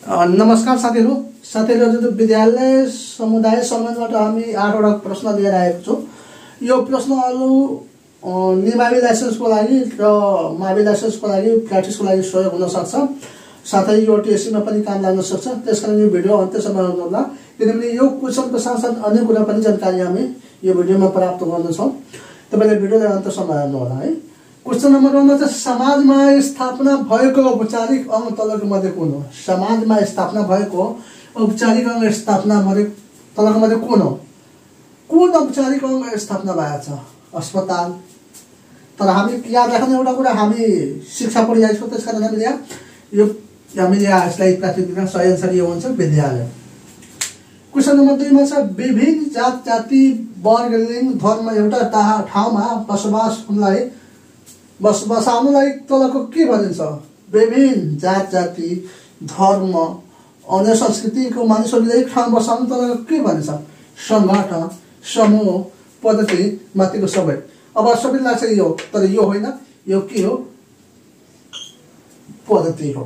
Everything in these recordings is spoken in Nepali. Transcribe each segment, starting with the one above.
नमस्कार साथीहरु विद्यालय समुदाय सम्बन्धबाट हामी 8 वटा प्रश्न लिएर आएको छौं। यो प्रश्नहरु निमावि लाइसेन्सको लागि र मावि लाइसेन्सको लागि प्र्याक्टिसको लागि सहयोग हुन सक्छ। साथै यो टीएससी मा पनि काम लाग्न सक्छ। त्यसकारण यो भिडियो अन्त्यसम्म हेर्नु होला, किनभने यो क्वेशनको साथसाथ अन्य कुरा पनि जानकारी हामी यो भिडियोमा प्राप्त गर्छौं। तपाईले भिडियोलाई अन्त्यसम्म हेर्नु होला है। क्वेशन नम्बर 1 मा समाजमा स्थापना भएको औपचारिक अंग तलको मध्ये कुन हो? समाजमा स्थापना भएको औपचारिक अंग स्थापना मध्ये तलको मध्ये कुन हो? कुन औपचारिक अंग स्थापना भएको छ? अस्पताल। तर हामी याद राख्ने एउटा कुरा, हामी शिक्षा पढिरहेका छौं, त्यसकारण हामीले यसलाई प्राथमिकता सही आन्सर यो हुन्छ विद्यालय। क्वेशन नम्बर 2 मा छ विभिन्न जात जाति वर्ग लिंग धर्म एउटा ठाउँमा बसाउनलाई तलको के भनिन्छ? विभिन्न जात जाति धर्म अन्य संस्कृतिको मानिसहरूले एक ठाउँमा बसाउन तलको के भनिन्छ? संगठन समूह पद्धति माथिको सबै। अब सबैले लाग्छ यो, तर यो होइन, यो के हो? पद्धति हो।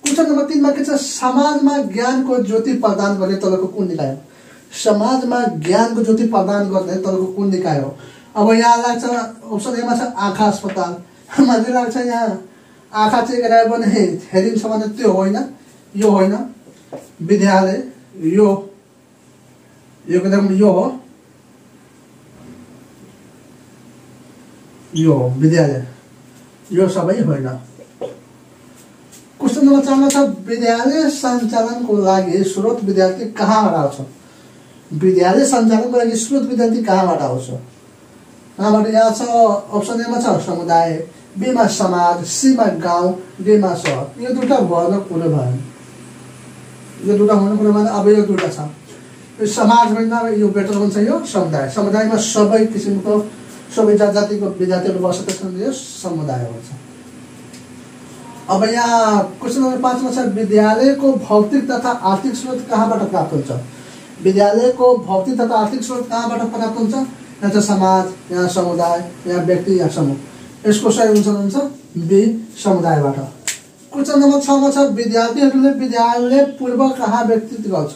क्वेशन नम्बर 3 मा के छ? समाजमा ज्ञानको ज्योति प्रदान गर्ने तलको कुन निकाय हो? समाजमा ज्ञानको ज्योति प्रदान गर्ने तलको कुन निकाय हो? अब यहाँ लाग्छ अप्सन ए मा छ आँखा अस्पताल। मलाई लाग्छ यहाँ आँखा चेक गरायो भने हेरिन्छ भने त्यो होइन, यो होइन। विद्यालय यो एकदम यो हो, यो विद्यालय, यो सबै होइन। क्वेशन नम्बर 4 मा छ विद्यालय सञ्चालनको लागि स्रोत विद्यार्थी कहाँबाट आउँछ? विद्यालय सञ्चालनको लागि स्रोत विद्यार्थी कहाँबाट आउँछ? कहाँबाट? यहाँ छ अप्सन ए मा छ समुदाय, बी मा समाज, सी मा गाउँ, डी मा शहर। यो दुटा भएन कुरो भएन, यो दुटा हुनु कुरो भएन। अब यो दुटा छ, यो समाज होइन, यो बेटर हुन्छ यो समुदाय। समुदायमा सबै किसिमको सबै जात जातिको विद्यार्थीहरू बसेका छन्, यो समुदाय हुन्छ। अब यहाँ क्वेशन नम्बर 5 मा छ विद्यालयको भौतिक तथा आर्थिक स्रोत कहाँबाट प्राप्त हुन्छ? विद्यालयको भौतिक तथा आर्थिक स्रोत कहाँबाट प्राप्त हुन्छ? यहाँ छ समाज, यहाँ समुदाय, यहाँ व्यक्ति, यहाँ समूह। यसको सही हुन्छ बी समुदायबाट। क्वेशन नम्बर 6 मा छ विद्यार्थीहरूले विद्यालय पूर्व कहाँ व्यक्तित्व गर्छ?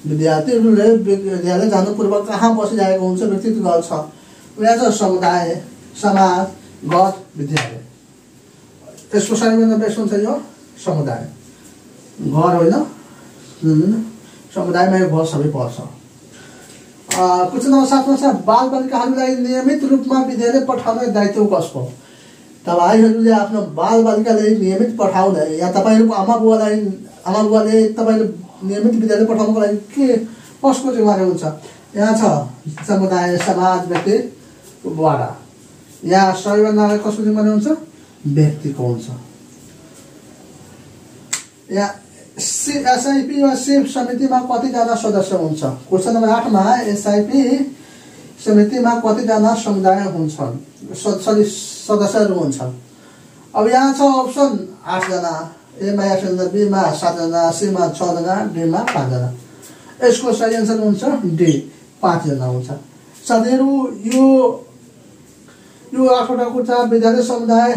विद्यार्थीहरूले विद्यालय जानु पूर्व कहाँ बसिरहेको हुन्छ, व्यक्तित्व गर्छ? यहाँ छ समुदाय, समाज, घर, विद्यालय। यसको सही हुन्छ यो समुदाय, घर होइन, समुदायमा यो घर सबै पर्छ। क्वेशन नम्बर 7 मा छ बाल बालिकाहरूलाई नियमित रूपमा विद्यालय पठाउने दायित्व कसको? तपाईहरुले आफ्नो बाल बालिकालाई नियमित पठाउने, या तपाईहरुको आमा बुवाले तपाईले नियमित विद्यालय पठाउनको लागि के कसको जिम्मेवारी हुन्छ? यहाँ छ समुदाय, समाज, व्यक्तिबाट। यहाँ सबैभन्दा कसको जिम्मेवारी हुन्छ? व्यक्तिको हुन्छ। यहाँ एसआईपी वा सिप समितिमा कतिजना सदस्य हुन्छ? क्वेशन नम्बर 8 मा एसआईपी समितिमा कतिजना समुदाय हुन्छन्, सदस्यहरू हुन्छन्? अब यहाँ छ अप्सन 8 जना, ए मा 8 जना, बी मा 7 जना, सी मा 6 जना, डी मा 5 जना। यसको सही आन्सर हुन्छ डी 5 जना हुन्छ। साथीहरु यो 8 वटा कुरा विद्यालय समुदाय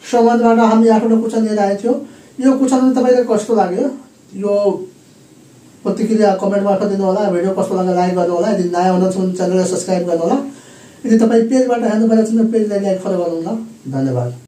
सम्बन्धबाट हामी 8 वटा क्वेशन लिएर आएको थियौं। यो क्वेशन तपाईलाई कस्तो लाग्यो? यो प्रतिक्रिया कमेन्ट मार्फत दिनु होला। भिडियो कस्तो लाग्यो लाइक गर्नु होला। यदि नयाँ हुनुहुन्छ भने च्यानललाई सब्स्क्राइब गर्नु होला। यदि तपाई पेजबाट हेर्नु भएको छ भने पेजलाई लाइक फलो गर्नु होला। धन्यवाद।